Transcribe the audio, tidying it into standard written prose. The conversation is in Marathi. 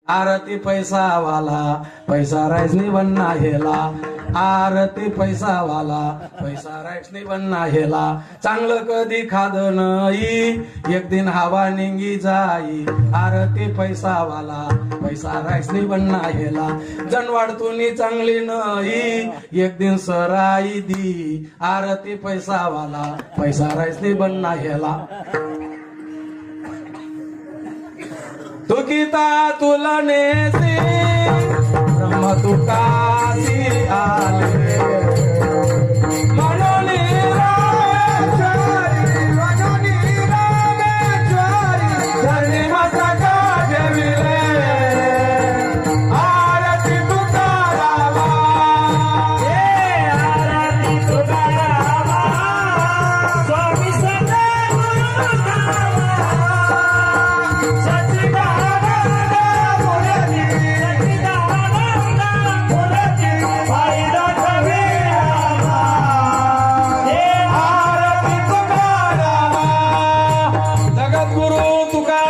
आरती पैसावाला पैसा राईसनी बन्ना हेला, आरती पैसावाला पैसा राईसनी बन्ना हेला, चांगलं कधी खाद नाही एक दिन हवा निंगी जाई, आरती पैसावाला पैसा राईसनी बन्ना हेला, जनवाड तुनी चांगली नाही एक दिन सराई दी, आरती पैसावाला पैसा राईसनी बन्ना हेला. तुकिता तुलनेसी ब्रह्म तुकासी आले, मनोनी रामेश्वरी मनोनी रामेश्वरी धरणी मस्तका ठेविले, आरती तुकारामा आरती तुकारामा स्वामी संत जगद्गुरु तुकाराम